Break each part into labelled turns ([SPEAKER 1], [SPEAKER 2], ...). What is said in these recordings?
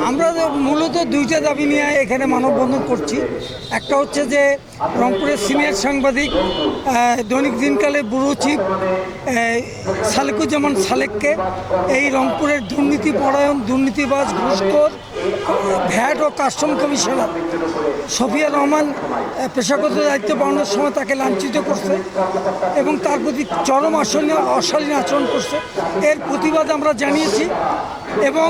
[SPEAKER 1] আমরা মূলত দুইটা দাবি নিয়ে এখানে মানববন্ধন করছি। একটা হচ্ছে যে রংপুরের সিনিয়র সাংবাদিক দৈনিক দিনকালে ব্যুরো চিফ সালেকুজ্জামান সালেককে এই রংপুরের দুর্নীতিপরায়ণ, দুর্নীতিবাজ, ঘুষখোর, ভ্যাট ও কাস্টম কমিশনার শফিয়া রহমান পেশাগত দায়িত্ব পালনের সময় তাকে লাঞ্ছিত করছে এবং তার প্রতি চরম অশালীন আচরণ করছে। এর প্রতিবাদ আমরা জানিয়েছি এবং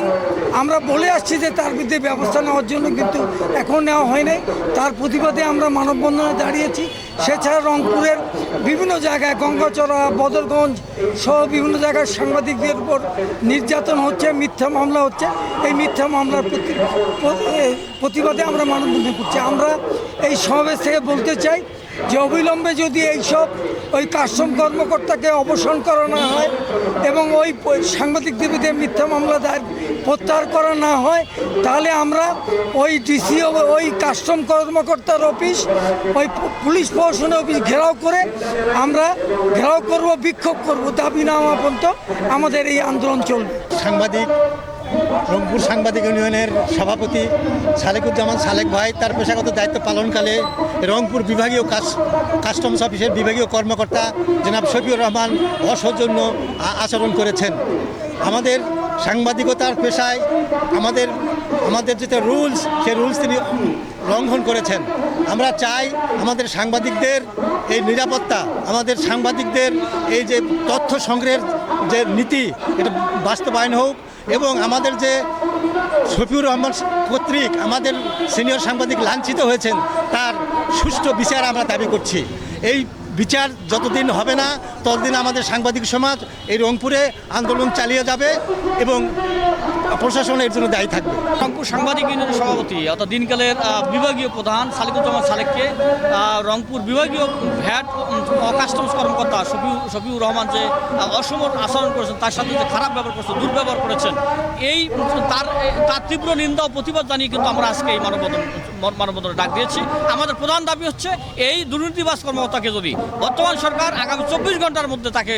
[SPEAKER 1] আমরা বলে আসছি যে তার বিরুদ্ধে ব্যবস্থা নেওয়ার জন্য, কিন্তু এখন নেওয়া হয় নাই। তার প্রতিবাদে আমরা মানববন্ধনে দাঁড়িয়েছি। সেছাড়া রংপুরের বিভিন্ন জায়গায়, গঙ্গাচড়া, বদরগঞ্জ সহ বিভিন্ন জায়গায় সাংবাদিকদের উপর নির্যাতন হচ্ছে, মিথ্যা মামলা হচ্ছে। এই মিথ্যা মামলার প্রতিবাদে আমরা মানববন্ধন করছি। আমরা এই সমাবেশ থেকে বলতে চাই যে অবিলম্বে যদি এইসব কাস্টম কর্মকর্তাকে অবসান করানো হয় এবং সাংবাদিকদের বিরুদ্ধে মিথ্যা মামলা দায়ের প্রত্যাহার করা না হয়, তাহলে আমরা ডিসি কাস্টম কর্মকর্তার অফিস, পুলিশ প্রশাসনের অফিস ঘেরাও করে আমরা করব, বিক্ষোভ করব। দাবি না হওয়া পর্যন্ত আমাদের এই আন্দোলন চলবে।
[SPEAKER 2] রংপুর সাংবাদিক ইউনিয়নের সভাপতি সালেকুজ্জামান সালেক ভাই তার পেশাগত দায়িত্ব পালনকালে রংপুর বিভাগীয় কাস্টমস অফিসের বিভাগীয় কর্মকর্তা জনাব শফিউর রহমান অসৌজন্য আচরণ করেছেন। আমাদের সাংবাদিকতার পেশায় আমাদের যেটা রুলস, সেই রুলস তিনি লঙ্ঘন করেছেন। আমরা চাই আমাদের সাংবাদিকদের এই নিরাপত্তা, আমাদের সাংবাদিকদের এই যে তথ্য সংগ্রহের যে নীতি, এটা বাস্তবায়ন হোক এবং আমাদের যে শফিউর রহমান কর্তৃক আমাদের সিনিয়র সাংবাদিক লাঞ্ছিত হয়েছেন তার সুষ্ঠু বিচার আমরা দাবি করছি। এই বিচার যতদিন হবে না ততদিন আমাদের সাংবাদিক সমাজ এই রংপুরে আন্দোলন চালিয়ে যাবে এবং প্রশাসন এর জন্য দায়ী থাকবে।
[SPEAKER 3] রংপুর সাংবাদিক ইউনিয়নের সভাপতি অর্থাৎ দিনকালের বিভাগীয় প্রধান সালেকুজ্জামান সালেককে রংপুর বিভাগীয় ভ্যাট ও কাস্টমস কর্মকর্তা শফিউর রহমান যে অসম আচরণ করেছেন, তার সাথে যে খারাপ ব্যবহার করেছেন, দুর্ব্যবহার করেছেন, তার তীব্র নিন্দা ও প্রতিবাদ জানিয়ে কিন্তু আমরা আজকে এই মানববন্ধনে ডাক দিয়েছি। আমাদের প্রধান দাবি হচ্ছে এই দুর্নীতিবাজ কর্মকর্তাকে যদি বর্তমান সরকার আগামী 24 ঘন্টার মধ্যে তাকে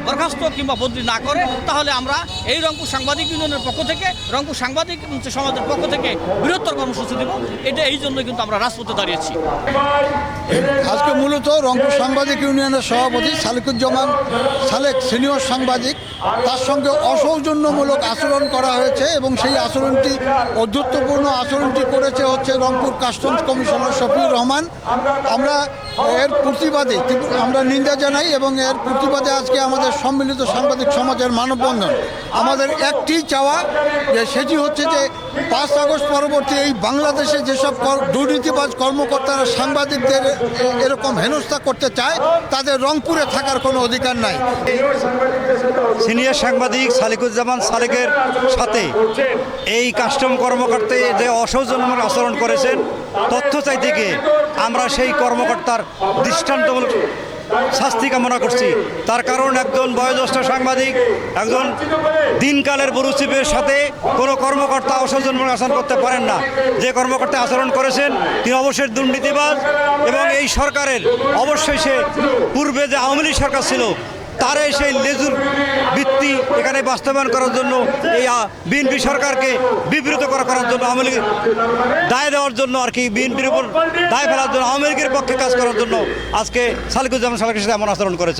[SPEAKER 3] বরখাস্ত কিংবা বদলি না করে, তাহলে আমরা এই রংপুর সাংবাদিক ইউনিয়নের পক্ষ থেকে, রংপুর সাংবাদিক সমাজের পক্ষ থেকে বৃহত্তর কর্মসূচি দেব। এই জন্য কিন্তু আমরা রাজপথে দাঁড়িয়েছি।
[SPEAKER 4] আজকে মূলত রংপুর সাংবাদিক ইউনিয়নের সভাপতি সালেকুজ্জামান সালেক সিনিয়র সাংবাদিক, তার সঙ্গে অসৌজন্যমূলক আচরণ করা হয়েছে এবং সেই আচরণটি, অধ্যত্বপূর্ণ আচরণটি করেছে হচ্ছে রংপুর কাস্টমস কমিশনার শফিউর রহমান। আমরা এর প্রতিবাদে আমরা নিন্দা জানাই এবং এর প্রতিবাদে আজকে আমাদের সম্মিলিত সাংবাদিক সমাজের মানববন্ধন। আমাদের একটি চাওয়া যে সেটি হচ্ছে যে 5 আগস্ট পরবর্তী এই বাংলাদেশে যেসব দুর্নীতিবাজ কর্মকর্তারা সাংবাদিকদের এরকম হেনস্থা করতে চায়, তাদের রংপুরে থাকার কোনো অধিকার নাই।
[SPEAKER 5] সিনিয়র সাংবাদিক সালেকুজ্জামান সালেকের সাথে এই কাস্টম কর্মকর্তা যে অসৌজন্যমূলক আচরণ করেছেন, তথ্য চাইতে গিয়ে আমরা সেই কর্মকর্তার দৃষ্টান্তমূলক শাস্তি কামনা করছি। তার কারণ একজন বয়োজ্যেষ্ঠ সাংবাদিক, একজন দিনকালের ব্যুরো চিফের সাথে কোনো কর্মকর্তা অসৌজন্যমূলক আচরণ করতে পারেন না। যে কর্মকর্তা আচরণ করেছেন তিনি অবশ্যই দুর্নীতিবাজ এবং এই সরকারের অবশ্যই সে পূর্বে যে আওয়ামী লীগ সরকার ছিল তারে সেই লেজুর ভিত্তি এখানে বাস্তবায়ন করার জন্য, এই বিএনপি সরকারকে বিবৃত করার জন্য, আওয়ামী লীগ দায় দেওয়ার জন্য আর কি, বিএনপির উপর দায় ফেলার জন্য, আওয়ামী লীগের পক্ষে কাজ করার জন্য আজকে সালেকুজ্জামান সালেকের সাথে এমন আচরণ করেছেন।